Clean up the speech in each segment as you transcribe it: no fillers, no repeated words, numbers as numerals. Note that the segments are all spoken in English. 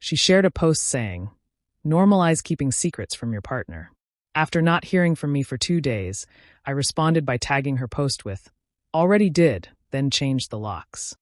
She shared a post saying, "Normalize keeping secrets from your partner." After not hearing from me for 2 days, I responded by tagging her post with, "Already did, then changed the locks."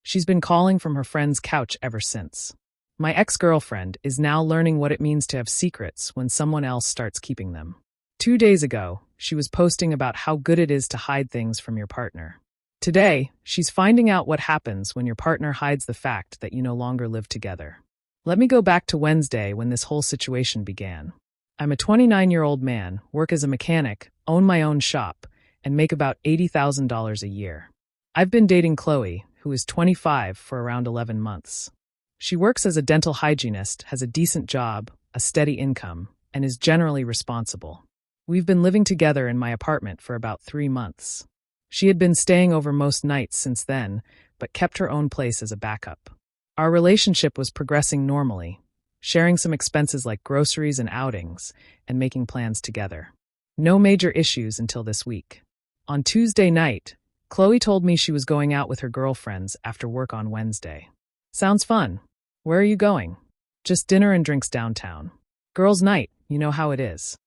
She's been calling from her friend's couch ever since. My ex-girlfriend is now learning what it means to have secrets when someone else starts keeping them. 2 days ago, she was posting about how good it is to hide things from your partner. Today, she's finding out what happens when your partner hides the fact that you no longer live together. Let me go back to Wednesday when this whole situation began. I'm a 29-year-old man, work as a mechanic, own my own shop, and make about $80,000 a year. I've been dating Chloe, who is 25, for around 11 months. She works as a dental hygienist, has a decent job, a steady income, and is generally responsible. We've been living together in my apartment for about 3 months. She had been staying over most nights since then, but kept her own place as a backup. Our relationship was progressing normally, sharing some expenses like groceries and outings, and making plans together. No major issues until this week. On Tuesday night, Chloe told me she was going out with her girlfriends after work on Wednesday. Sounds fun. Where are you going? Just dinner and drinks downtown. Girls' night, you know how it is.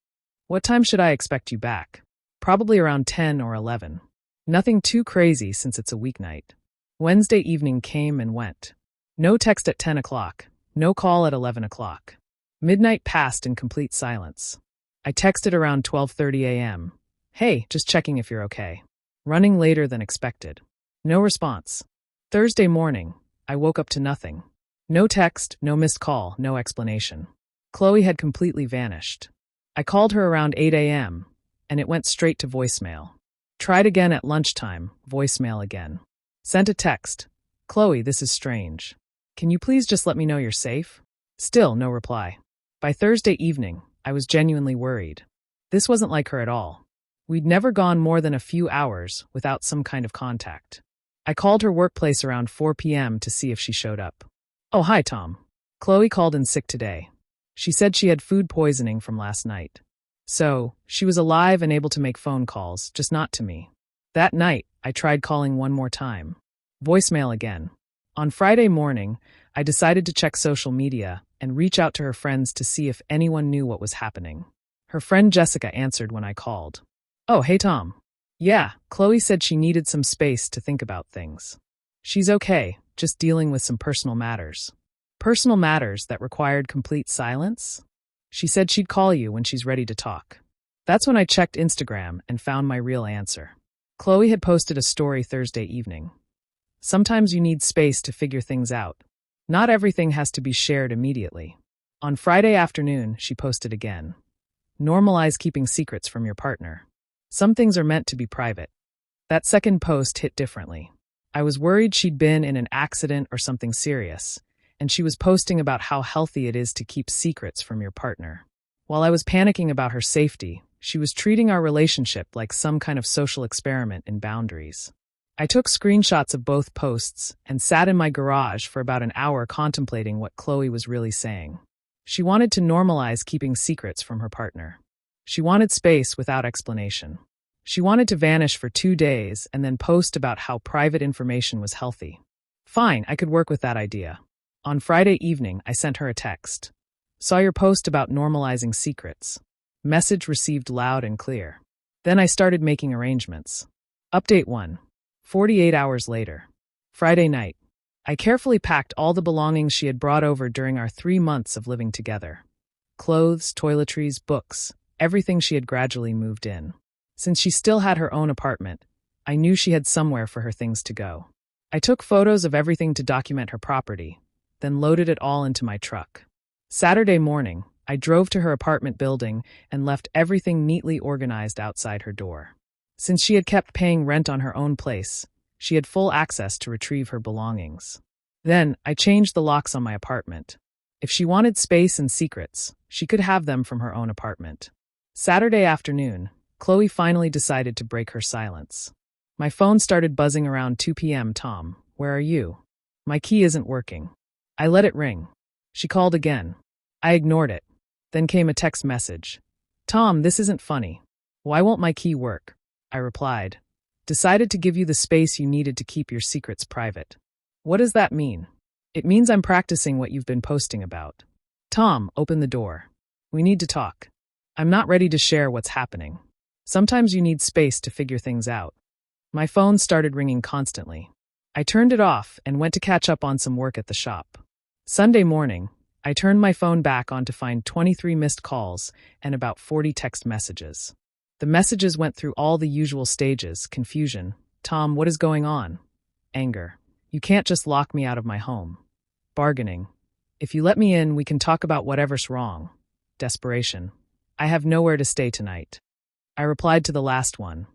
What time should I expect you back? Probably around 10 or 11. Nothing too crazy since it's a weeknight. Wednesday evening came and went. No text at 10 o'clock. No call at 11 o'clock. Midnight passed in complete silence. I texted around 12:30 a.m. "Hey, just checking if you're okay." Running later than expected. No response. Thursday morning, I woke up to nothing. No text, no missed call, no explanation. Chloe had completely vanished. I called her around 8 a.m., and it went straight to voicemail. Tried again at lunchtime, voicemail again. Sent a text. "Chloe, this is strange. Can you please just let me know you're safe?" Still no reply. By Thursday evening, I was genuinely worried. This wasn't like her at all. We'd never gone more than a few hours without some kind of contact. I called her workplace around 4 p.m. to see if she showed up. "Oh, hi, Tom. Chloe called in sick today. She said she had food poisoning from last night. So, she was alive and able to make phone calls, just not to me." That night, I tried calling one more time. Voicemail again. On Friday morning, I decided to check social media and reach out to her friends to see if anyone knew what was happening. Her friend Jessica answered when I called. "Oh, hey Tom. Yeah, Chloe said she needed some space to think about things. She's okay, just dealing with some personal matters." Personal matters that required complete silence? She said she'd call you when she's ready to talk. That's when I checked Instagram and found my real answer. Chloe had posted a story Thursday evening. Sometimes you need space to figure things out. Not everything has to be shared immediately. On Friday afternoon, she posted again. "Normalize keeping secrets from your partner. Some things are meant to be private." That second post hit differently. I was worried she'd been in an accident or something serious, and she was posting about how healthy it is to keep secrets from your partner. While I was panicking about her safety, she was treating our relationship like some kind of social experiment in boundaries. I took screenshots of both posts and sat in my garage for about an hour contemplating what Chloe was really saying. She wanted to normalize keeping secrets from her partner. She wanted space without explanation. She wanted to vanish for 2 days and then post about how private information was healthy. Fine, I could work with that idea. On Friday evening, I sent her a text. "Saw your post about normalizing secrets." Message received loud and clear. Then I started making arrangements. Update 1. 48 hours later. Friday night. I carefully packed all the belongings she had brought over during our 3 months of living together. Clothes, toiletries, books, everything she had gradually moved in. Since she still had her own apartment, I knew she had somewhere for her things to go. I took photos of everything to document her property, then loaded it all into my truck. Saturday morning, I drove to her apartment building and left everything neatly organized outside her door. Since she had kept paying rent on her own place, she had full access to retrieve her belongings. Then, I changed the locks on my apartment. If she wanted space and secrets, she could have them from her own apartment. Saturday afternoon, Chloe finally decided to break her silence. My phone started buzzing around 2 p.m. "Tom, where are you? My key isn't working." I let it ring. She called again. I ignored it. Then came a text message. "Tom, this isn't funny. Why won't my key work?" I replied. "Decided to give you the space you needed to keep your secrets private." "What does that mean?" It means I'm practicing what you've been posting about. Tom, open the door. We need to talk. I'm not ready to share what's happening. Sometimes you need space to figure things out. My phone started ringing constantly. I turned it off and went to catch up on some work at the shop. Sunday morning, I turned my phone back on to find 23 missed calls and about 40 text messages. The messages went through all the usual stages: confusion. Tom, what is going on? Anger. You can't just lock me out of my home. Bargaining. If you let me in, we can talk about whatever's wrong. Desperation. I have nowhere to stay tonight. I replied to the last one.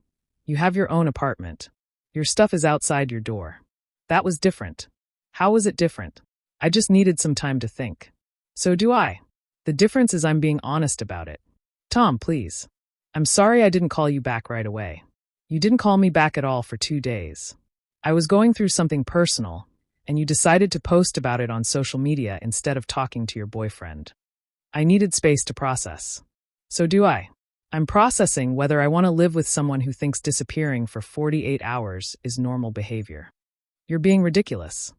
You have your own apartment. Your stuff is outside your door. That was different. How was it different? I just needed some time to think. So do I. The difference is I'm being honest about it. Tom, please. I'm sorry I didn't call you back right away. You didn't call me back at all for 2 days. I was going through something personal, and you decided to post about it on social media instead of talking to your boyfriend. I needed space to process. So do I. I'm processing whether I want to live with someone who thinks disappearing for 48 hours is normal behavior. You're being ridiculous.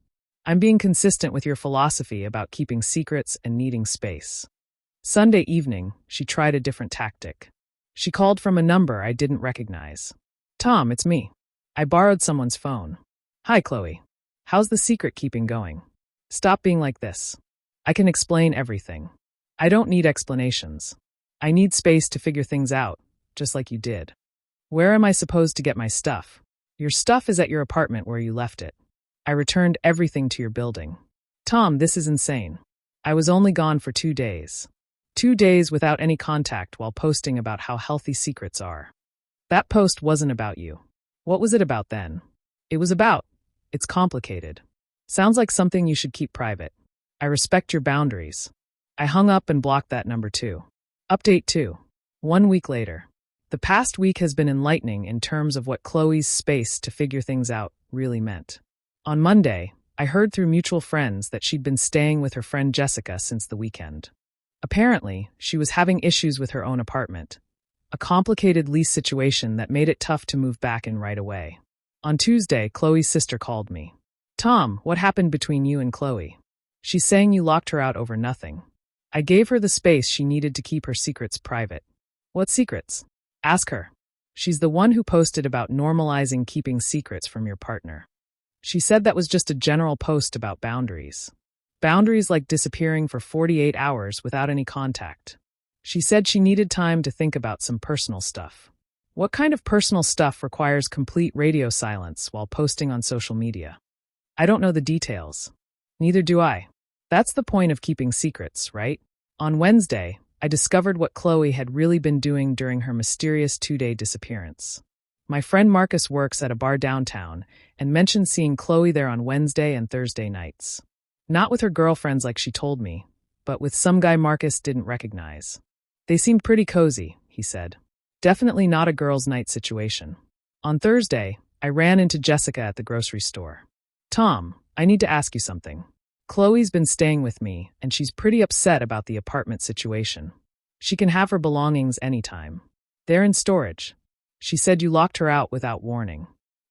I'm being consistent with your philosophy about keeping secrets and needing space. Sunday evening, she tried a different tactic. She called from a number I didn't recognize. Tom, it's me. I borrowed someone's phone. Hi, Chloe. How's the secret keeping going? Stop being like this. I can explain everything. I don't need explanations. I need space to figure things out, just like you did. Where am I supposed to get my stuff? Your stuff is at your apartment where you left it. I returned everything to your building. Tom, this is insane. I was only gone for 2 days. 2 days without any contact while posting about how healthy secrets are. That post wasn't about you. What was it about then? It was about. It's complicated. Sounds like something you should keep private. I respect your boundaries. I hung up and blocked that number too. Update 2. 1 week later. The past week has been enlightening in terms of what Chloe's space to figure things out really meant. On Monday, I heard through mutual friends that she'd been staying with her friend Jessica since the weekend. Apparently, she was having issues with her own apartment, a complicated lease situation that made it tough to move back in right away. On Tuesday, Chloe's sister called me. Tom, what happened between you and Chloe? She's saying you locked her out over nothing. I gave her the space she needed to keep her secrets private. What secrets? Ask her. She's the one who posted about normalizing keeping secrets from your partner. She said that was just a general post about boundaries. Boundaries like disappearing for 48 hours without any contact. She said she needed time to think about some personal stuff. What kind of personal stuff requires complete radio silence while posting on social media? I don't know the details. Neither do I. That's the point of keeping secrets, right? On Wednesday, I discovered what Chloe had really been doing during her mysterious 2-day disappearance. My friend Marcus works at a bar downtown and mentioned seeing Chloe there on Wednesday and Thursday nights. Not with her girlfriends like she told me, but with some guy Marcus didn't recognize. They seemed pretty cozy, he said. Definitely not a girls' night situation. On Thursday, I ran into Jessica at the grocery store. Tom, I need to ask you something. Chloe's been staying with me, and she's pretty upset about the apartment situation. She can have her belongings anytime. They're in storage. She said you locked her out without warning.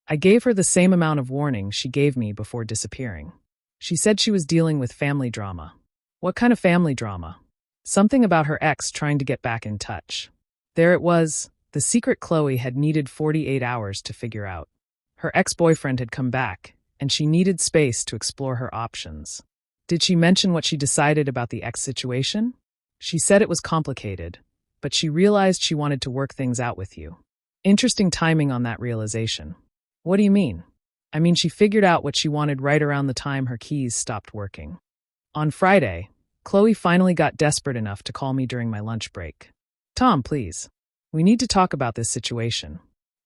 I gave her the same amount of warning she gave me before disappearing. She said she was dealing with family drama. What kind of family drama? Something about her ex trying to get back in touch. There it was, the secret Chloe had needed 48 hours to figure out. Her ex-boyfriend had come back, and she needed space to explore her options. Did she mention what she decided about the ex situation? She said it was complicated, but she realized she wanted to work things out with you. Interesting timing on that realization. What do you mean? I mean, she figured out what she wanted right around the time her keys stopped working. On Friday, Chloe finally got desperate enough to call me during my lunch break. Tom, please. We need to talk about this situation.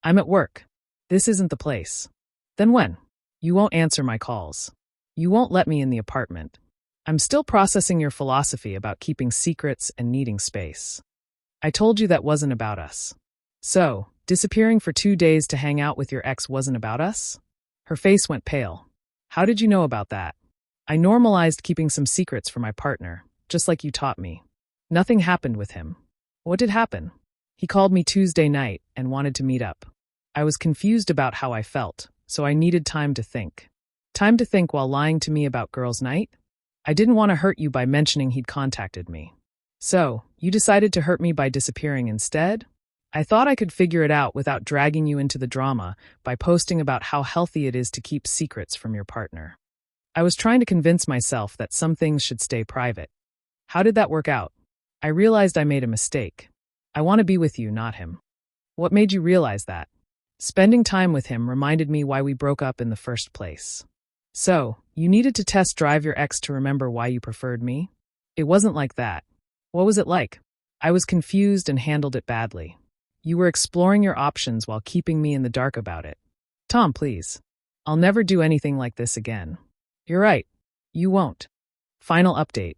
I'm at work. This isn't the place. Then when? You won't answer my calls. You won't let me in the apartment. I'm still processing your philosophy about keeping secrets and needing space. I told you that wasn't about us. So, disappearing for 2 days to hang out with your ex wasn't about us? Her face went pale. How did you know about that? I normalized keeping some secrets from my partner, just like you taught me. Nothing happened with him. What did happen? He called me Tuesday night and wanted to meet up. I was confused about how I felt, so I needed time to think. Time to think while lying to me about girls' night? I didn't want to hurt you by mentioning he'd contacted me. So, you decided to hurt me by disappearing instead? I thought I could figure it out without dragging you into the drama by posting about how healthy it is to keep secrets from your partner. I was trying to convince myself that some things should stay private. How did that work out? I realized I made a mistake. I want to be with you, not him. What made you realize that? Spending time with him reminded me why we broke up in the first place. So, you needed to test drive your ex to remember why you preferred me? It wasn't like that. What was it like? I was confused and handled it badly. You were exploring your options while keeping me in the dark about it. Tom, please. I'll never do anything like this again. You're right. You won't. Final update.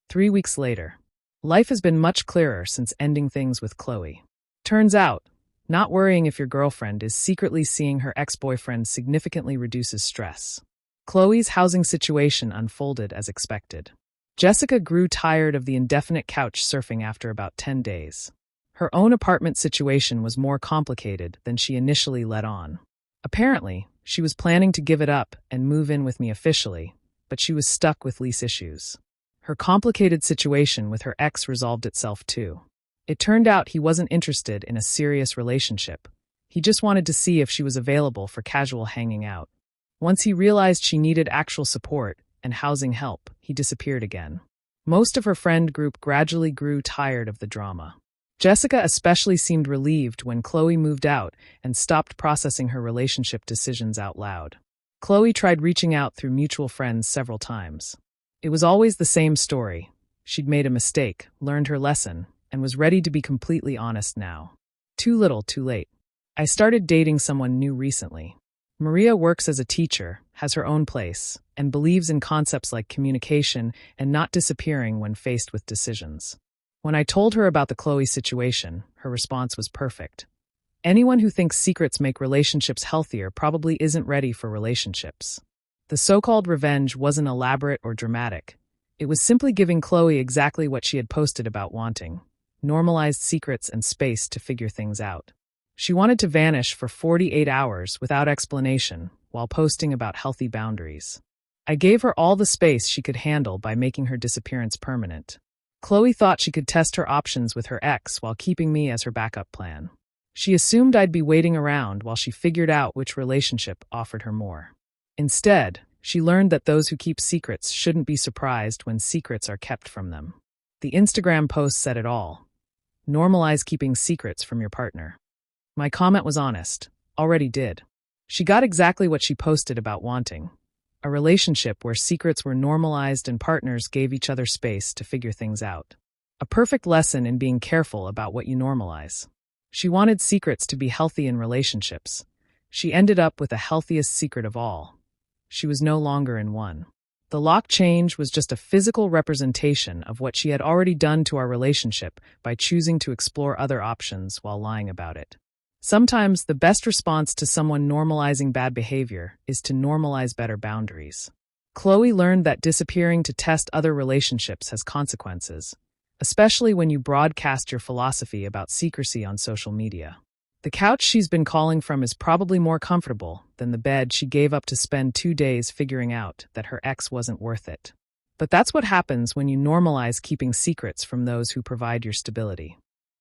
3 weeks later. Life has been much clearer since ending things with Chloe. Turns out, not worrying if your girlfriend is secretly seeing her ex-boyfriend significantly reduces stress. Chloe's housing situation unfolded as expected. Jessica grew tired of the indefinite couch surfing after about 10 days. Her own apartment situation was more complicated than she initially let on. Apparently, she was planning to give it up and move in with me officially, but she was stuck with lease issues. Her complicated situation with her ex resolved itself too. It turned out he wasn't interested in a serious relationship. He just wanted to see if she was available for casual hanging out. Once he realized she needed actual support and housing help, he disappeared again. Most of her friend group gradually grew tired of the drama. Jessica especially seemed relieved when Chloe moved out and stopped processing her relationship decisions out loud. Chloe tried reaching out through mutual friends several times. It was always the same story. She'd made a mistake, learned her lesson, and was ready to be completely honest now. Too little, too late. I started dating someone new recently. Maria works as a teacher, has her own place, and believes in concepts like communication and not disappearing when faced with decisions. When I told her about the Chloe situation, her response was perfect. Anyone who thinks secrets make relationships healthier probably isn't ready for relationships. The so-called revenge wasn't elaborate or dramatic. It was simply giving Chloe exactly what she had posted about wanting: normalized secrets and space to figure things out. She wanted to vanish for 48 hours without explanation while posting about healthy boundaries. I gave her all the space she could handle by making her disappearance permanent. Chloe thought she could test her options with her ex while keeping me as her backup plan. She assumed I'd be waiting around while she figured out which relationship offered her more. Instead, she learned that those who keep secrets shouldn't be surprised when secrets are kept from them. The Instagram post said it all. Normalize keeping secrets from your partner. My comment was honest. Already did. She got exactly what she posted about wanting: a relationship where secrets were normalized and partners gave each other space to figure things out. A perfect lesson in being careful about what you normalize. She wanted secrets to be healthy in relationships. She ended up with the healthiest secret of all. She was no longer in one. The lock change was just a physical representation of what she had already done to our relationship by choosing to explore other options while lying about it. Sometimes the best response to someone normalizing bad behavior is to normalize better boundaries. Chloe learned that disappearing to test other relationships has consequences, especially when you broadcast your philosophy about secrecy on social media. The couch she's been calling from is probably more comfortable than the bed she gave up to spend 2 days figuring out that her ex wasn't worth it. But that's what happens when you normalize keeping secrets from those who provide your stability.